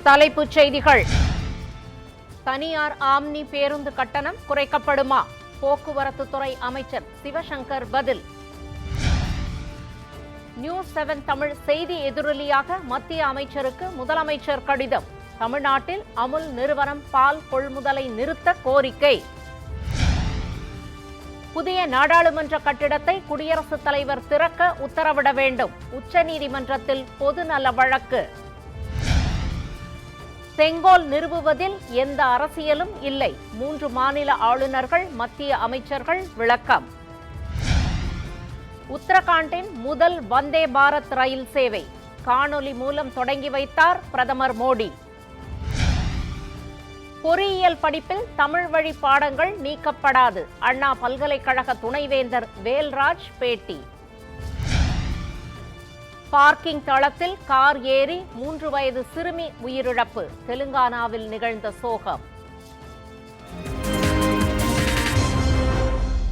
தலைப்புச் செய்திகள். தனியார் ஆம்னி பேருந்து கட்டணம் குறைக்கப்படுமா? போக்குவரத்து துறை அமைச்சர் சிவசங்கர் பதில். நியூஸ் 7 தமிழ் செய்தி எதிரொலியாக மத்திய அமைச்சருக்கு முதலமைச்சர் கடிதம். தமிழ்நாட்டில் அமுல் நிறுவனம் பால் கொள்முதலை நிறுத்த கோரிக்கை. புதிய நாடாளுமன்ற கட்டிடத்தை குடியரசுத் தலைவர் திறக்க உத்தரவிட வேண்டும். உச்சநீதிமன்றத்தில் பொதுநல வழக்கு. செங்கோல் நிறுவுவதில் எந்த அரசியலும் இல்லை. 3 மாநில ஆளுநர்கள் மத்திய அமைச்சர்கள் விளக்கம். உத்தரகாண்டின் முதல் வந்தே பாரத் ரயில் சேவை காணொலி மூலம் தொடங்கி வைத்தார் பிரதமர் மோடி. பொறியியல் படிப்பில் தமிழ் வழி பாடங்கள் நீக்கப்படாது. அண்ணா பல்கலைக்கழக துணைவேந்தர் வேல்ராஜ் பேட்டி. பார்க்கிங் தளத்தில் கார் ஏறி 3 வயது சிறுமி உயிரிழப்பு. தெலுங்கானாவில் நிகழ்ந்த சோகம்.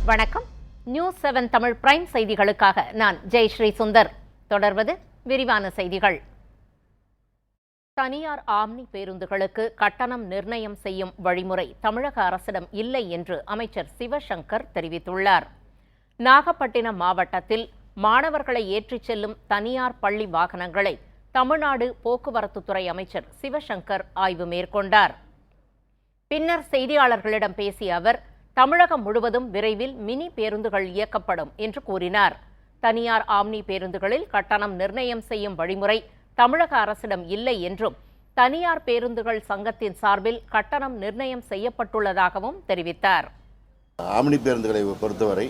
வணக்கம். நியூஸ் 7 தமிழ் பிரைம் செய்திகளுக்காக நான் ஜெயஸ்ரீ சுந்தர். தொடர்வது விரிவான செய்திகள். தனியார் ஆம்னி பேருந்துகளுக்கு கட்டணம் நிர்ணயம் செய்யும் வழிமுறை தமிழக அரசிடம் இல்லை என்று அமைச்சர் சிவசங்கர் தெரிவித்துள்ளார். நாகப்பட்டினம் மாவட்டத்தில் மாணவர்களை ஏற்றிச் செல்லும் தனியார் பள்ளி வாகனங்களை தமிழ்நாடு போக்குவரத்துத்துறை அமைச்சர் சிவசங்கர் ஆய்வு மேற்கொண்டார். பின்னர் செய்தியாளர்களிடம் பேசிய அவர், தமிழகம் முழுவதும் விரைவில் மினி பேருந்துகள் இயக்கப்படும் என்று கூறினார். தனியார் ஆம்னி பேருந்துகளில் கட்டணம் நிர்ணயம் செய்யும் வழிமுறை தமிழக அரசிடம் இல்லை என்றும், தனியார் பேருந்துகள் சங்கத்தின் சார்பில் கட்டணம் நிர்ணயம் செய்யப்பட்டுள்ளதாகவும் தெரிவித்தார். ஆம்னி பேருந்துகளை பொறுத்தவரை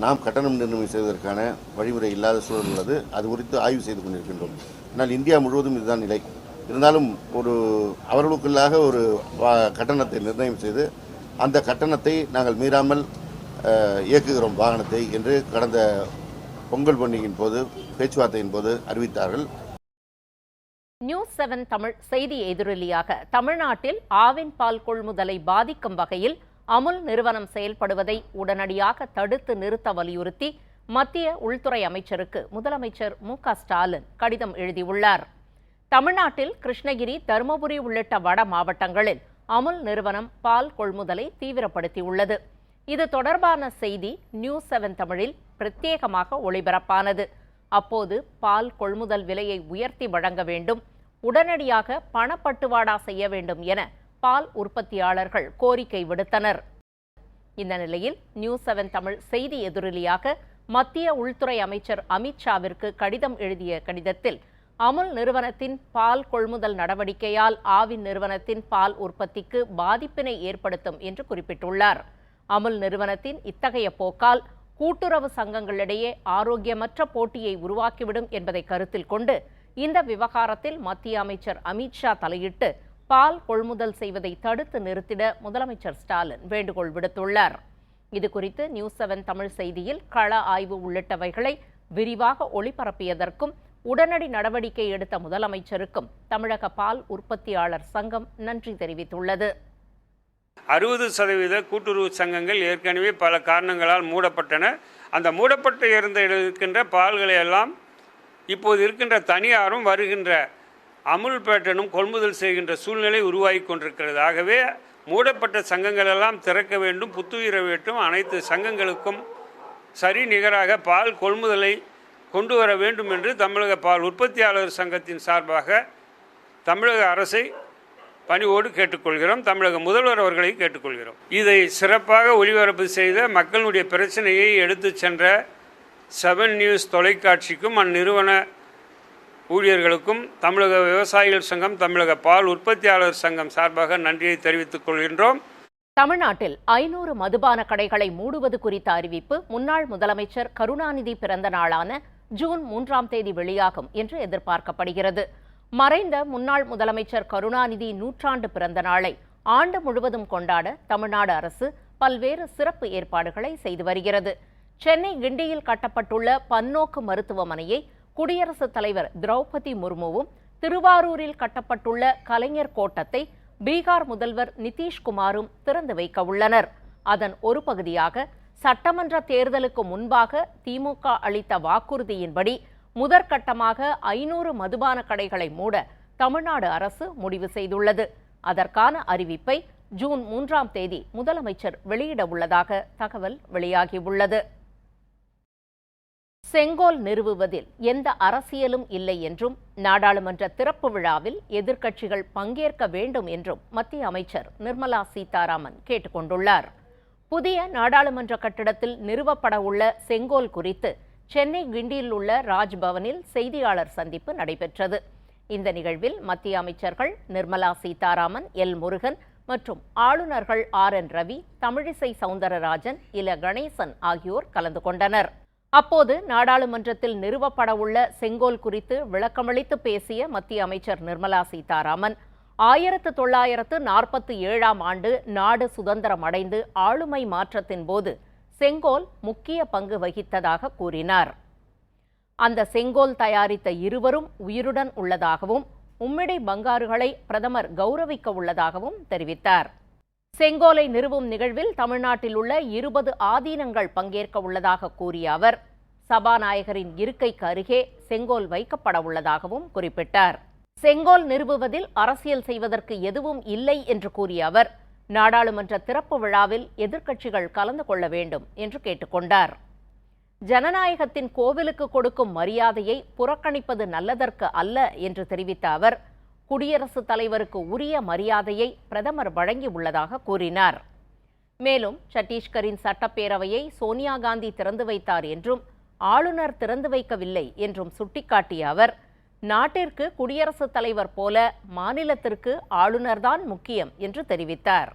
நாம் கட்டணம் நிர்ணயம் செய்வதற்கான வழிமுறை இல்லாத சூழல் உள்ளது. அது குறித்து ஆய்வு செய்து கொண்டிருக்கின்றோம். ஆனால் இந்தியா முழுவதும் இதுதான் நிலை. இருந்தாலும் அவர்களுக்குள்ளாக ஒரு கட்டணத்தை நிர்ணயம் செய்து அந்த கட்டணத்தை நாங்கள் மீறாமல் இயக்குகிறோம் வாகனத்தை என்று கடந்த பொங்கல் பண்டிகையின் போது பேச்சுவார்த்தையின் போது அறிவித்தார்கள். நியூஸ் 7 தமிழ் செய்தி எதிரொலியாக தமிழ்நாட்டில் ஆவின் பால் கொள்முதலை பாதிக்கும் வகையில் அமுல் நிறுவனம் செயல்படுவதை உடனடியாக தடுத்து நிறுத்த வலியுறுத்தி மத்திய உள்துறை அமைச்சருக்கு முதலமைச்சர் மு.க. ஸ்டாலின் கடிதம் எழுதியுள்ளார். தமிழ்நாட்டில் கிருஷ்ணகிரி, தருமபுரி உள்ளிட்ட வட மாவட்டங்களில் அமுல் நிறுவனம் பால் கொள்முதலை தீவிரப்படுத்தியுள்ளது. இது தொடர்பான செய்தி நியூஸ் 7 தமிழில் பிரத்யேகமாக ஒளிபரப்பானது. அப்போது பால் கொள்முதல் விலையை உயர்த்தி வழங்க வேண்டும், உடனடியாக பணப்பட்டுவாடா செய்ய வேண்டும் என பால் உற்பத்தியாளர்கள் கோரிக்கை விடுத்தனர். இந்த நிலையில் நியூஸ் 7 தமிழ் செய்தி எதிரொலியாக மத்திய உள்துறை அமைச்சர் அமித்ஷாவிற்கு கடிதம் எழுதிய கடிதத்தில், அமுல் நிறுவனத்தின் பால் கொள்முதல் நடவடிக்கையால் ஆவின் நிறுவனத்தின் பால் உற்பத்திக்கு பாதிப்பினை ஏற்படுத்தும் என்று குறிப்பிட்டுள்ளார். அமுல் நிறுவனத்தின் இத்தகைய போக்கால் கூட்டுறவு சங்கங்களிடையே ஆரோக்கியமற்ற போட்டியை உருவாக்கிவிடும் என்பதை கருத்தில் கொண்டு இந்த விவகாரத்தில் மத்திய அமைச்சர் அமித்ஷா தலையிட்டு பால் கொள்முதல் செய்வதை தடுத்து நிறுத்திட முதலமைச்சர் ஸ்டாலின் வேண்டுகோள் விடுத்துள்ளார். இதுகுறித்து நியூஸ் 7 தமிழ் செய்தியில் கள ஆய்வு உள்ளிட்டவைகளை விரிவாக ஒளிபரப்பியதற்கும் உடனடி நடவடிக்கை எடுத்த முதலமைச்சருக்கும் தமிழக பால் உற்பத்தியாளர் சங்கம் நன்றி தெரிவித்துள்ளது. 60% கூட்டுறவு சங்கங்கள் ஏற்கனவே பல காரணங்களால் மூடப்பட்டன. அந்த மூடப்பட்டு இருக்கின்ற பால்களை எல்லாம் இப்போது இருக்கின்ற தனியாரும் வருகின்ற அமுல் பேட்டனும் கொள்முதல் செய்கின்ற சூழ்நிலை உருவாகி கொண்டிருக்கிறது. ஆகவே மூடப்பட்ட சங்கங்கள் எல்லாம் திறக்க வேண்டும், புத்துயிர வேண்டும். அனைத்து சங்கங்களுக்கும் சரி நிகராக பால் கொள்முதலை கொண்டு வர வேண்டும் என்று தமிழக பால் உற்பத்தியாளர் சங்கத்தின் சார்பாக தமிழக அரசை பணிவோடு கேட்டுக்கொள்கிறோம். தமிழக முதல்வர் அவர்களை கேட்டுக்கொள்கிறோம். இதை சிறப்பாக ஒளிபரப்பு செய்த மக்களுடைய பிரச்சனையை எடுத்து சென்ற 7 நியூஸ் தொலைக்காட்சிக்கும் அந்நிறுவன ஊழியர்களுக்கும் தமிழக விவசாயிகள் சங்கம், தமிழக பால் உற்பத்தியாளர் சங்கம் சார்பாக நன்றியை தெரிவித்துக் கொள்கின்றோம். தமிழ்நாட்டில் 500 மதுபான கடைகளை மூடுவது குறித்த அறிவிப்பு முன்னாள் முதலமைச்சர் கருணாநிதி பிறந்த நாளான ஜூன் 3ஆம் தேதி வெளியாகும் என்று எதிர்பார்க்கப்படுகிறது. மறைந்த முன்னாள் முதலமைச்சர் கருணாநிதி 100ஆண்டு பிறந்த நாளை ஆண்டு முழுவதும் கொண்டாட தமிழ்நாடு அரசு பல்வேறு சிறப்பு ஏற்பாடுகளை செய்து வருகிறது. சென்னை கிண்டியில் கட்டப்பட்டுள்ள பன்னோக்கு மருத்துவமனையை குடியரசுத் தலைவர் திரௌபதி முர்முவும், திருவாரூரில் கட்டப்பட்டுள்ள கலைஞர் கோட்டத்தை பீகார் முதல்வர் நிதிஷ்குமாரும் திறந்து வைக்க உள்ளனர். அதன் ஒரு பகுதியாக சட்டமன்ற தேர்தலுக்கு முன்பாக திமுக அளித்த வாக்குறுதியின்படி முதற்கட்டமாக 500 மதுபான கடைகளை மூட தமிழ்நாடு அரசு முடிவு செய்துள்ளது. அதற்கான அறிவிப்பை ஜூன் 3ஆம் தேதி முதலமைச்சர் வெளியிட உள்ளதாக தகவல் வெளியாகியுள்ளது. செங்கோல் நிறுவுவதில் எந்த அரசியலும் இல்லை என்றும் நாடாளுமன்ற திறப்பு விழாவில் எதிர்க்கட்சிகள் பங்கேற்க வேண்டும் என்றும் மத்திய அமைச்சர் நிர்மலா சீதாராமன் கேட்டுக் கொண்டுள்ளார். புதிய நாடாளுமன்ற கட்டிடத்தில் நிறுவப்பட உள்ள செங்கோல் குறித்து சென்னை கிண்டியில் உள்ள ராஜ்பவனில் செய்தியாளர் சந்திப்பு நடைபெற்றது. இந்த நிகழ்வில் மத்திய அமைச்சர்கள் நிர்மலா சீதாராமன், எல் முருகன் மற்றும் ஆளுநர்கள் RN ரவி, தமிழிசை சவுந்தரராஜன், இல கணேசன் ஆகியோர் கலந்து கொண்டனர். அப்போது நாடாளுமன்றத்தில் நிறுவப்பட உள்ள செங்கோல் குறித்து விளக்கமளித்து பேசிய மத்திய அமைச்சர் நிர்மலா சீதாராமன், 1947ஆம் ஆண்டு நாடு சுதந்திரம் அடைந்து ஆளுமை மாற்றத்தின் போது செங்கோல் முக்கிய பங்கு வகித்ததாக கூறினார். அந்த செங்கோல் தயாரித்த இருவரும் உயிருடன் உள்ளதாகவும் உம்மிடி பங்காருகளை பிரதமர் கௌரவிக்க உள்ளதாகவும் தெரிவித்தார். செங்கோலை நிறுவும் நிகழ்வில் தமிழ்நாட்டில் உள்ள 20 ஆதீனங்கள் பங்கேற்க உள்ளதாக கூறிய அவர், சபாநாயகரின் இருக்கைக்கு அருகே செங்கோல் வைக்கப்பட உள்ளதாகவும் குறிப்பிட்டார். செங்கோல் நிறுவுவதில் அரசியல் செய்வதற்கு எதுவும் இல்லை என்று கூறிய அவர், நாடாளுமன்ற திறப்பு விழாவில் எதிர்க்கட்சிகள் கலந்து கொள்ள வேண்டும் என்று கேட்டுக்கொண்டார். ஜனநாயகத்தின் கோவிலுக்கு கொடுக்கும் மரியாதையை புறக்கணிப்பது நல்லதற்கு அல்ல என்று தெரிவித்த அவர், குடியரசுத் தலைவருக்கு உரிய மரியாதையை பிரதமர் வழங்கியுள்ளதாக கூறினார். மேலும் சத்தீஸ்கரின் சட்டப்பேரவையை சோனியா காந்தி திறந்து வைத்தார் என்றும் ஆளுநர் திறந்து வைக்கவில்லை என்றும் சுட்டிக்காட்டிய அவர், நாட்டிற்கு குடியரசுத் தலைவர் போல மாநிலத்திற்கு ஆளுநர்தான் முக்கியம் என்று தெரிவித்தார்.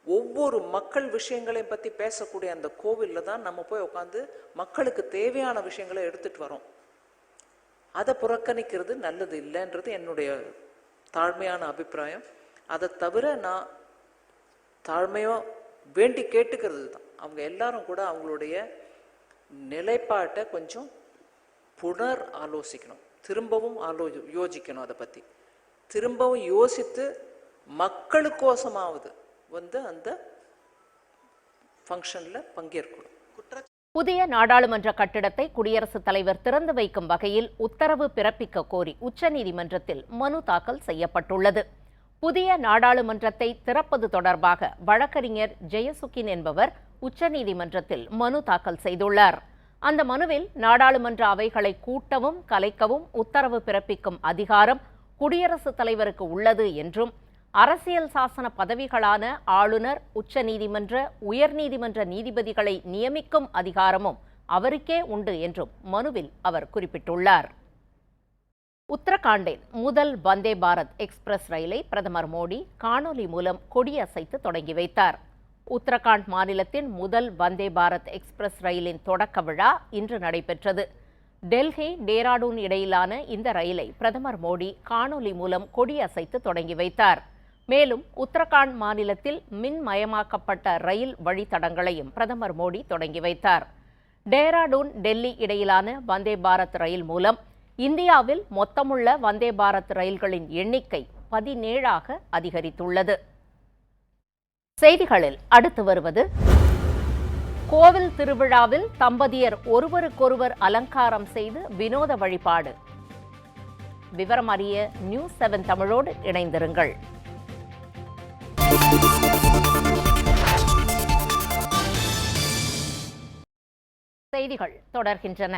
ஒவ்வொரு மக்கள் விஷயங்களையும் பற்றி பேசக்கூடிய அந்த கோவிலில் தான் நம்ம போய் உட்காந்து மக்களுக்கு தேவையான விஷயங்களை எடுத்துட்டு வரோம். அதை புறக்கணிக்கிறது நல்லது இல்லைன்றது என்னுடைய தாழ்மையான அபிப்பிராயம். அதை தவிர நான் தாழ்மையாக வேண்டி கேட்டுக்கிறது தான், அவங்க எல்லாரும் கூட அவங்களுடைய நிலைப்பாட்டை கொஞ்சம் புனர் ஆலோசிக்கணும், திரும்பவும் யோசிக்கணும். அதை பற்றி திரும்பவும் யோசித்து மக்களுக்கோசமாவது அந்த ஃபங்க்ஷனில் பங்கேற்கணும். புதிய நாடாளுமன்ற கட்டிடத்தை குடியரசுத் தலைவர் திறந்து வைக்கும் வகையில் உத்தரவு பிறப்பிக்க கோரி உச்சநீதிமன்றத்தில் மனு தாக்கல் செய்யப்பட்டுள்ளது. புதிய நாடாளுமன்றத்தை திறப்பது தொடர்பாக வழக்கறிஞர் ஜெயசுக்கின் என்பவர் உச்சநீதிமன்றத்தில் மனு தாக்கல் செய்துள்ளார். அந்த மனுவில் நாடாளுமன்ற அவைகளை கூட்டவும் கலைக்கவும் உத்தரவு பிறப்பிக்கும் அதிகாரம் குடியரசுத் தலைவருக்கு உள்ளது என்றும், அரசியல் சாசன பதவிகளான ஆளுநர், உச்சநீதிமன்ற, உயர்நீதிமன்ற நீதிபதிகளை நியமிக்கும் அதிகாரமும் அவருக்கே உண்டு என்றும் மனுவில் அவர் குறிப்பிட்டுள்ளார். உத்தரகாண்டின் முதல் வந்தே பாரத் எக்ஸ்பிரஸ் ரயிலை பிரதமர் மோடி காணொலி மூலம் கொடியசைத்து தொடங்கி வைத்தார். உத்தரகாண்ட் மாநிலத்தின் முதல் வந்தே பாரத் எக்ஸ்பிரஸ் ரயிலின் தொடக்க விழா இன்று நடைபெற்றது. டெல்லி, டேராடூன் இடையிலான இந்த ரயிலை பிரதமர் மோடி காணொலி மூலம் கொடியசைத்து தொடங்கி வைத்தார். மேலும் உத்தரகாண்ட் மாநிலத்தில் மின்மயமாக்கப்பட்ட ரயில் வழித்தடங்களையும் பிரதமர் மோடி தொடங்கி வைத்தார். டேராடூன், டெல்லி இடையிலான வந்தே பாரத் ரயில் மூலம் இந்தியாவில் மொத்தமுள்ள வந்தே பாரத் ரயில்களின் எண்ணிக்கை 17ஆக அதிகரித்துள்ளது. செய்திகளில் அடுத்து வருவது, கோவில் திருவிழாவில் தம்பதியர் ஒருவருக்கொருவர் அலங்காரம் செய்து வினோத வழிபாடு. விவரம் அறிய நியூஸ் 7 தமிழோடு இணைந்திருங்கள். செய்திகள் தொடர்கின்றன.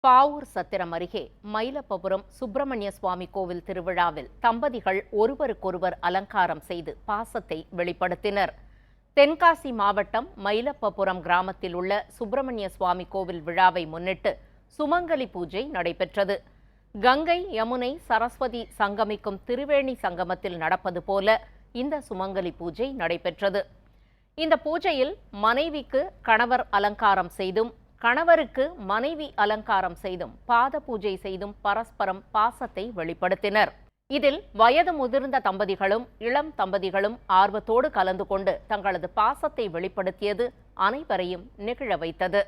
பாவூர் சத்திரம் அருகே மயிலப்பபுரம் சுப்பிரமணிய சுவாமி கோவில் திருவிழாவில் தம்பதிகள் ஒருவருக்கொருவர் அலங்காரம் செய்து பாசத்தை வெளிப்படுத்தினர். தென்காசி மாவட்டம் மயிலப்பபுரம் கிராமத்தில் உள்ள சுப்பிரமணிய சுவாமி கோவில் விழாவை முன்னிட்டு சுமங்கலி பூஜை நடைபெற்றது. கங்கை, யமுனை, சரஸ்வதி சங்கமிக்கும் திரிவேணி சங்கமத்தில் நடப்பது போல இந்த சுமங்கலி பூஜை நடைபெற்றது. இந்த பூஜையில் மனைவிக்கு கணவர் அலங்காரம் செய்தும், கணவருக்கு மனைவி அலங்காரம் செய்தும், பாத பூஜை செய்தும் பரஸ்பரம் பாசத்தை வெளிப்படுத்தினர். இதில் வயது முதிர்ந்த தம்பதிகளும் இளம் தம்பதிகளும் ஆர்வத்தோடு கலந்து கொண்டு தங்களது பாசத்தை வெளிப்படுத்தியது அனைவரையும் நெகிழ வைத்தது.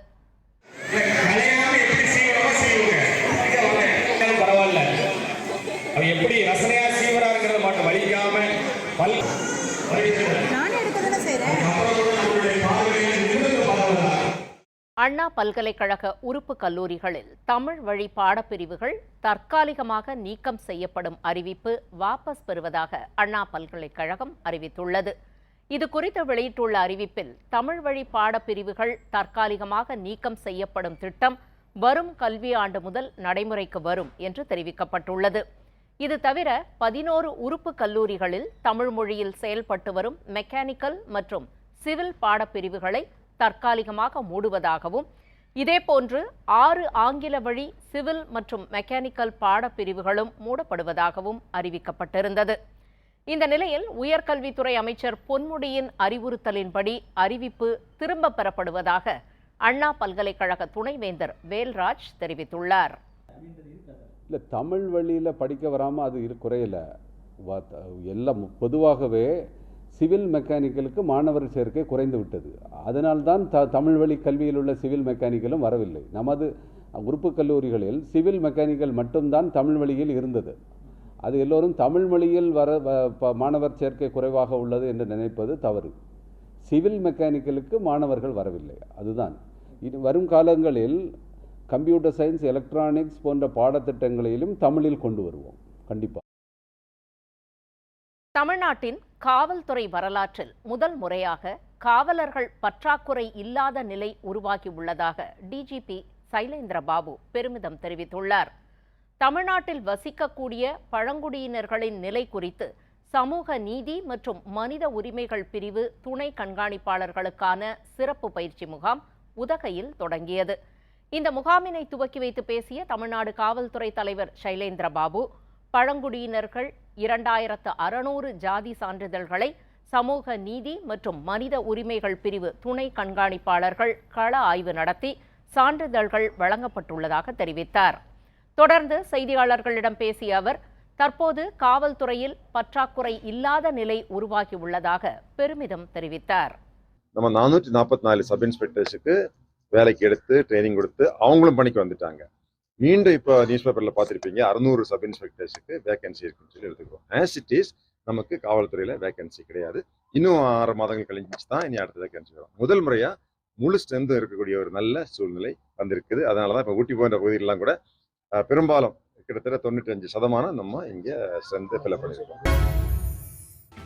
அண்ணா பல்கலைக்கழக உறுப்பு கல்லூரிகளில் தமிழ் வழி பாடப்பிரிவுகள் தற்காலிகமாக நீக்கம் செய்யப்படும் அறிவிப்பு வாபஸ் பெறுவதாக அண்ணா பல்கலைக்கழகம் அறிவித்துள்ளது. இது குறித்து வெளியிட்டுள்ள அறிவிப்பில் தமிழ் வழி பாடப்பிரிவுகள் தற்காலிகமாக நீக்கம் செய்யப்படும் திட்டம் வரும் கல்வியாண்டு முதல் நடைமுறைக்கு வரும் என்று தெரிவிக்கப்பட்டுள்ளது. இது தவிர 11 உறுப்பு கல்லூரிகளில் தமிழ் மொழியில் செயல்பட்டு வரும் மெக்கானிக்கல் மற்றும் சிவில் பாடப்பிரிவுகளை தற்காலிகமாக மூடுவதாகவும், இதேபோன்று 6 ஆங்கில வழி சிவில் மற்றும் மெக்கானிக்கல் பாடப்பிரிவுகளும் மூடப்படுவதாகவும் அறிவிக்கப்பட்டிருந்தது. இந்த நிலையில் உயர்கல்வித்துறை அமைச்சர் பொன்முடியின் அறிவுறுத்தலின்படி அறிவிப்பு திரும்பப் பெறப்படுவதாக அண்ணா பல்கலைக்கழக துணைவேந்தர் வேல்ராஜ் தெரிவித்துள்ளார். இல்லை, தமிழ் வழியில் படிக்க வராமல் அது குறையலை. எல்லாம் பொதுவாகவே சிவில் மெக்கானிக்கலுக்கு மாணவர் சேர்க்கை குறைந்து விட்டது. அதனால்தான் தமிழ் வழி கல்வியில் உள்ள சிவில் மெக்கானிக்கலும் வரவில்லை. நமது உறுப்பு கல்லூரிகளில் சிவில் மெக்கானிக்கல் மட்டும்தான் தமிழ் வழியில் இருந்தது. அது எல்லோரும் தமிழ் மொழியில் மாணவர் சேர்க்கை குறைவாக உள்ளது என்று நினைப்பது தவறு. சிவில் மெக்கானிக்கலுக்கு மாணவர்கள் வரவில்லை. அதுதான் வரும் காலங்களில் கம்ப்யூட்டர் சயின்ஸ், எலக்ட்ரானிக்ஸ் போன்ற பாடத்திட்டங்களிலும் தமிழில் கொண்டு வருவோம் கண்டிப்பாக. தமிழ்நாட்டின் காவல்துறை வரலாற்றில் முதல் முறையாக காவலர்கள் பற்றாக்குறை இல்லாத நிலை உருவாகியுள்ளதாக டிஜிபி சைலேந்திர பாபு பெருமிதம் தெரிவித்துள்ளார். தமிழ்நாட்டில் வசிக்கக்கூடிய பழங்குடியினர்களின் நிலை குறித்து சமூக நீதி மற்றும் மனித உரிமைகள் பிரிவு துணை கண்காணிப்பாளர்களுக்கான சிறப்பு பயிற்சி முகாம் உதகையில் தொடங்கியது. இந்த முகாமினை துவக்கி வைத்து பேசிய தமிழ்நாடு காவல்துறை தலைவர் சைலேந்திர பாபு, பழங்குடியினர்கள் 2600 ஜாதி சான்றிதழ்களை சமூக நீதி மற்றும் மனித உரிமைகள் பிரிவு துணை கண்காணிப்பாளர்கள் கள ஆய்வு நடத்தி சான்றிதழ்கள் வழங்கப்பட்டுள்ளதாக தெரிவித்தார். தொடர்ந்து செய்தியாளர்களிடம் பேசிய அவர், தற்போது காவல்துறையில் பற்றாக்குறை இல்லாத நிலை உருவாகியுள்ளதாக பெருமிதம் தெரிவித்தார். நம்ம 444 சப் இன்ஸ்பெக்டர்ஸுக்கு வேலைக்கு எடுத்து ட்ரைனிங் கொடுத்து அவங்களும் பணிக்கு வந்துட்டாங்க. மீண்டும் இப்போ நியூஸ் பேப்பரில் பார்த்துருப்பீங்க 600 சப் இன்ஸ்பெக்டர்ஸுக்கு வேகன்சி இருக்குன்னு சொல்லி எடுத்துக்கிறோம். ஆஸ் இட் இஸ் நமக்கு காவல்துறையில் வேகன்சி கிடையாது. இன்னும் 6 மாதங்கள் கழிச்சு தான் இனி அடுத்த வேகன்சி வரும். முதல் முறையாக முழு ஸ்ட்ரென்த் இருக்கக்கூடிய ஒரு நல்ல சூழ்நிலை வந்திருக்குது. அதனால தான் இப்போ ஊட்டி போன்ற பகுதிகளெலாம் கூட பெரும்பாலும் கிட்டத்தட்ட 95% நம்ம இங்கே ஸ்ட்ரென்த்தை ஃபில் பண்ணியிருக்கோம்.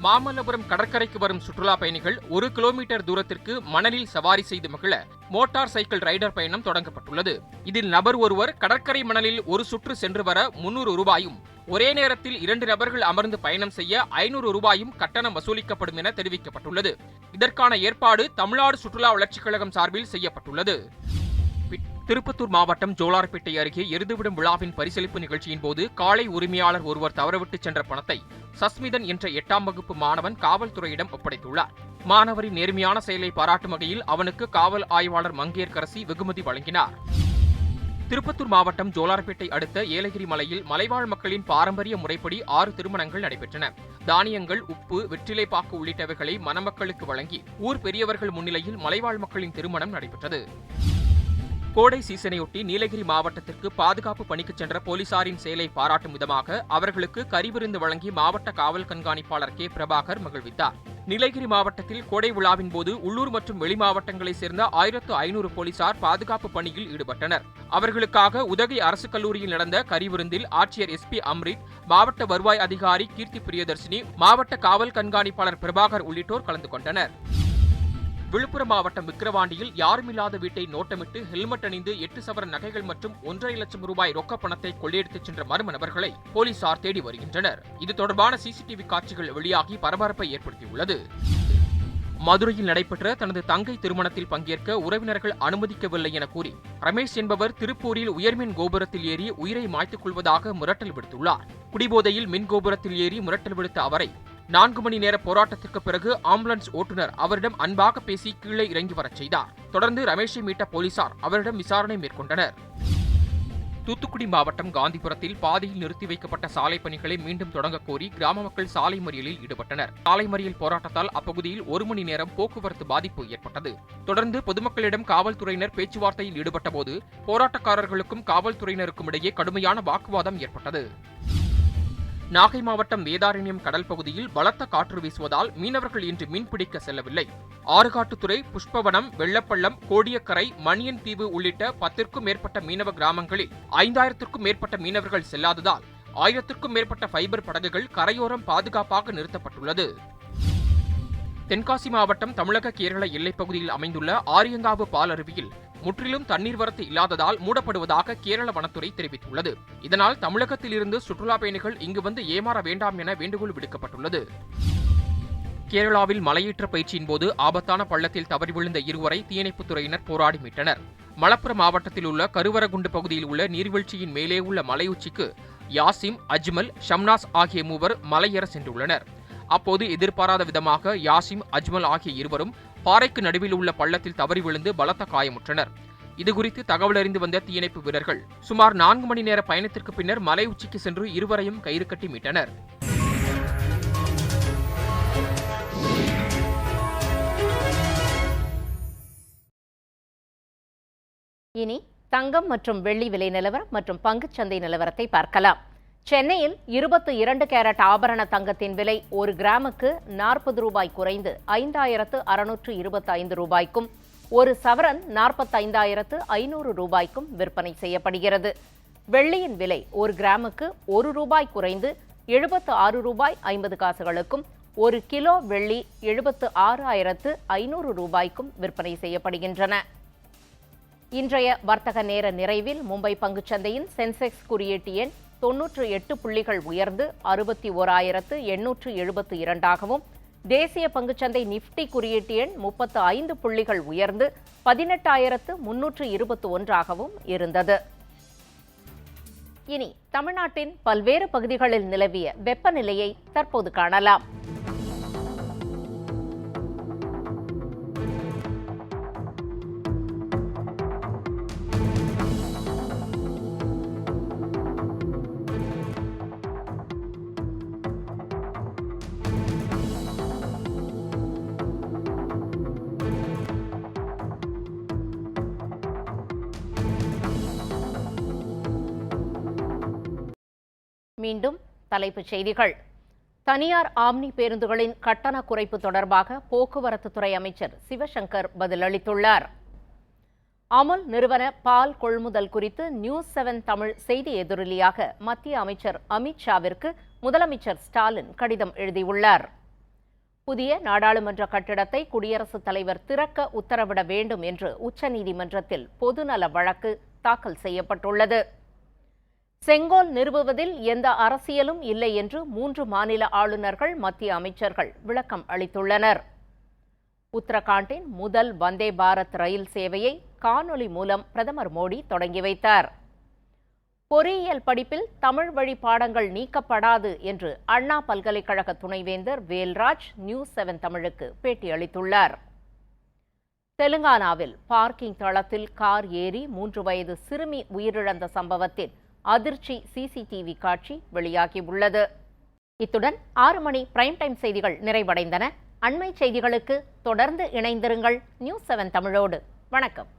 மாமல்லபுரம் கடற்கரைக்கு வரும் சுற்றுலா பயணிகள் 1 கிலோமீட்டர் தூரத்திற்கு மணலில் சவாரி செய்து மகிழ மோட்டார் சைக்கிள் ரைடர் பயணம் தொடங்கப்பட்டுள்ளது. இதில் நபர் ஒருவர் கடற்கரை மணலில் ஒரு சுற்று சென்று வர 300 ரூபாயும், ஒரே நேரத்தில் 2 நபர்கள் அமர்ந்து பயணம் செய்ய 500 ரூபாயும் கட்டணம் வசூலிக்கப்படும் என தெரிவிக்கப்பட்டுள்ளது. இதற்கான ஏற்பாடு தமிழ்நாடு சுற்றுலா வளர்ச்சிக் கழகம் சார்பில் செய்யப்பட்டுள்ளது. திருப்பத்தூர் மாவட்டம் ஜோலார்பேட்டை அருகே எருதுவிடும் விழாவின் பரிசளிப்பு நிகழ்ச்சியின் போது காளை உரிமையாளர் ஒருவர் தவறவிட்டு சென்ற பணத்தை சஸ்மிதன் என்ற 8ஆம் வகுப்பு மாணவன் காவல்துறையிடம் ஒப்படைத்துள்ளார். மாணவரின் நேர்மையான செயலை பாராட்டும் வகையில் அவனுக்கு காவல் ஆய்வாளர் மங்கையர்கரசி வெகுமதி வழங்கினார். திருப்பத்தூர் மாவட்டம் ஜோலார்பேட்டை அடுத்த ஏலகிரி மலையில் மலைவாழ் மக்களின் பாரம்பரிய முறைப்படி 6 திருமணங்கள் நடைபெற்றன. தானியங்கள், உப்பு, வெற்றிலைப்பாக்கு உள்ளிட்டவைகளை மணமக்களுக்கு வழங்கி ஊர் பெரியவர்கள் முன்னிலையில் மலைவாழ் மக்களின் திருமணம் நடைபெற்றது. கோடை சீசனையொட்டி நீலகிரி மாவட்டத்திற்கு பாதுகாப்பு பணிக்கு சென்ற போலீசாரின் செயலை பாராட்டும் விதமாக அவர்களுக்கு கறிவிருந்து வழங்கி மாவட்ட காவல் கண்காணிப்பாளர் கே பிரபாகர் மகிழ்வித்தார். நீலகிரி மாவட்டத்தில் கோடை விழாவின் போது உள்ளூர் மற்றும் வெளி மாவட்டங்களைச் சேர்ந்த 1500 போலீசார் பாதுகாப்பு பணியில் ஈடுபட்டனர். அவர்களுக்காக உதகை அரசு கல்லூரியில் நடந்த கறிவிருந்தில் ஆட்சியர் SP அம்ரித், மாவட்ட வருவாய் அதிகாரி கீர்த்தி பிரியதர்ஷினி, மாவட்ட காவல் கண்காணிப்பாளர் பிரபாகர் உள்ளிட்டோர் கலந்து கொண்டனர். விழுப்புரம் மாவட்டம் விக்கிரவாண்டியில் யாருமில்லாத வீட்டை நோட்டமிட்டு ஹெல்மெட் அணிந்து 8 சவரன் நகைகள் மற்றும் 1.5 லட்சம் ரூபாய் ரொக்க பணத்தை கொள்ளையடித்துச் சென்ற மர்ம நபர்களை போலீசார் தேடி வருகின்றனர். இது தொடர்பான CCTV காட்சிகள் வெளியாகி பரபரப்பை ஏற்படுத்தியுள்ளது. மதுரையில் நடைபெற்ற தனது தங்கை திருமணத்தில் பங்கேற்க உறவினர்கள் அனுமதிக்கவில்லை என கூறி ரமேஷ் என்பவர் திருப்பூரில் உயர்மின் கோபுரத்தில் ஏறி உயிரை மாய்த்துக் கொள்வதாக மிரட்டல் விடுத்துள்ளார். குடிபோதையில் மின் கோபுரத்தில் ஏறி மிரட்டல் விடுத்த அவரை 4 மணி நேர போராட்டத்திற்கு பிறகு ஆம்புலன்ஸ் ஓட்டுநர் அவரிடம் அன்பாக பேசி கீழே இறங்கி வரச் செய்தார். தொடர்ந்து ரமேஷை மீட்ட போலீசார் அவரிடம் விசாரணை மேற்கொண்டனர். தூத்துக்குடி மாவட்டம் காந்திபுரத்தில் பாதியில் நிறுத்தி வைக்கப்பட்ட சாலை பணிகளை மீண்டும் தொடங்க கோரி கிராம மக்கள் சாலை மறியலில் ஈடுபட்டனர். சாலை மறியல் போராட்டத்தால் அப்பகுதியில் 1 மணி நேரம் போக்குவரத்து பாதிப்பு ஏற்பட்டது. தொடர்ந்து பொதுமக்களிடம் காவல்துறையினர் பேச்சுவார்த்தையில் ஈடுபட்டபோது போராட்டக்காரர்களுக்கும் காவல்துறையினருக்கும் இடையே கடுமையான வாக்குவாதம் ஏற்பட்டது. நாகை மாவட்டம் வேதாரண்யம் கடல் பகுதியில் பலத்த காற்று வீசுவதால் மீனவர்கள் இன்று மீன்பிடிக்க செல்லவில்லை. ஆறுகாட்டுத்துறை, புஷ்பவனம், வெள்ளப்பள்ளம், கோடியக்கரை, மணியன் தீவு உள்ளிட்ட 10க்கும் மேற்பட்ட மீனவ கிராமங்களில் 5000க்கும் மேற்பட்ட மீனவர்கள் செல்லாததால் 1000க்கும் மேற்பட்ட ஃபைபர் படகுகள் கரையோரம் பாதுகாப்பாக நிறுத்தப்பட்டுள்ளது. தென்காசி மாவட்டம் தமிழக கேரள எல்லைப் பகுதியில் அமைந்துள்ள ஆரியங்காவு பால் அருவியில் முற்றிலும் தண்ணீர் வரத்து இல்லாததால் மூடப்படுவதாக கேரள வனத்துறை தெரிவித்துள்ளது. இதனால் தமிழகத்திலிருந்து சுற்றுலா பயணிகள் இங்கு வந்து ஏமாற வேண்டாம் என வேண்டுகோள் விடுக்கப்பட்டுள்ளது. கேரளாவில் மலையேற்ற பயிற்சியின் போது ஆபத்தான பள்ளத்தில் தவறி விழுந்த இருவரை தீயணைப்புத்துறையினர் போராடி மீட்டனர். மலப்புரம் மாவட்டத்தில் உள்ள கருவரகுண்டு பகுதியில் உள்ள நீர்வீழ்ச்சியின் மேலே உள்ள மலையுச்சிக்கு யாசிம், அஜ்மல், ஷம்னாஸ் ஆகிய மூவர் மலையேற சென்றுள்ளனர். அப்போது எதிர்பாராத விதமாக யாசிம், அஜ்மல் ஆகிய இருவரும் பாறைக்கு நடுவில் உள்ள பள்ளத்தில் தவறி விழுந்து பலத்த காயமுற்றனர். இதுகுறித்து தகவல் அறிந்து வந்த தீயணைப்பு வீரர்கள் சுமார் 4 மணி நேர பயணத்திற்கு பின்னர் மலை உச்சிக்கு சென்று இருவரையும் கயிறு கட்டி மீட்டனர். இனி தங்கம் மற்றும் வெள்ளி விலை நிலவரம் மற்றும் பங்குச்சந்தை நிலவரத்தை பார்க்கலாம். சென்னையில் 22 கேரட் ஆபரண தங்கத்தின் விலை 1 கிராமுக்கு 40 ரூபாய் குறைந்து 5625 ரூபாய்க்கும், 1 சவரன் 45,500 ரூபாய்க்கும் விற்பனை செய்யப்படுகிறது. வெள்ளியின் விலை 1 கிராமுக்கு 1 ரூபாய் குறைந்து 76 ரூபாய் 50 காசுகளுக்கும், 1 கிலோ வெள்ளி 76,500 ரூபாய்க்கும் விற்பனை செய்யப்படுகின்றன. இன்றைய வர்த்தக நேர நிறைவில் மும்பை பங்குச்சந்தையின் சென்செக்ஸ் குறியீட்டு எண் 98 புள்ளிகள் உயர்ந்து 61,872ஆகவும், தேசிய பங்குச்சந்தை நிப்டி குறியீட்டு எண் 35 புள்ளிகள் உயர்ந்து 18,321ஆகவும் இருந்தது. இனி தமிழ்நாட்டின் பல்வேறு பகுதிகளில் நிலவிய வெப்பநிலையை தற்போது காணலாம். மீண்டும் தலைப்புச் செய்திகள். தனியார் ஆம்னி பேருந்துகளின் கட்டண குறைப்பு தொடர்பாக போக்குவரத்து துறை அமைச்சர் சிவசங்கர் பதிலளித்துள்ளார். அமுல் நிறுவன பால் கொள்முதல் குறித்து நியூஸ் 7 தமிழ் செய்தி எதிரொலியாக மத்திய அமைச்சர் அமித் ஷாவிற்கு முதலமைச்சர் ஸ்டாலின் கடிதம் எழுதியுள்ளார். புதிய நாடாளுமன்ற கட்டிடத்தை குடியரசுத் தலைவர் திறக்க உத்தரவிட வேண்டும் என்று உச்சநீதிமன்றத்தில் பொதுநல வழக்கு தாக்கல் செய்யப்பட்டுள்ளது. செங்கோல் நிறுவுவதில் எந்த அரசியலும் இல்லை என்று 3 மாநில ஆளுநர்கள், மத்திய அமைச்சர்கள் விளக்கம் அளித்துள்ளனர். உத்தரகாண்டின் முதல் வந்தே பாரத் ரயில் சேவையை காணொலி மூலம் பிரதமர் மோடி தொடங்கி வைத்தார். பொறியியல் படிப்பில் தமிழ் வழி பாடங்கள் நீக்கப்படாது என்று அண்ணா பல்கலைக்கழக துணைவேந்தர் வேல்ராஜ் நியூஸ் 7 தமிழுக்கு பேட்டியளித்துள்ளார். தெலுங்கானாவில் பார்க்கிங் தளத்தில் கார் ஏறி 3 வயது சிறுமி உயிரிழந்த சம்பவத்தில் அதிர்ச்சி சிசிடிவி காட்சி வெளியாகியுள்ளது. இத்துடன் 6 மணி பிரைம் டைம் செய்திகள் நிறைவடைந்தன. அண்மை செய்திகளுக்கு தொடர்ந்து இணைந்திருங்கள் நியூஸ் 7 தமிழோடு. வணக்கம்.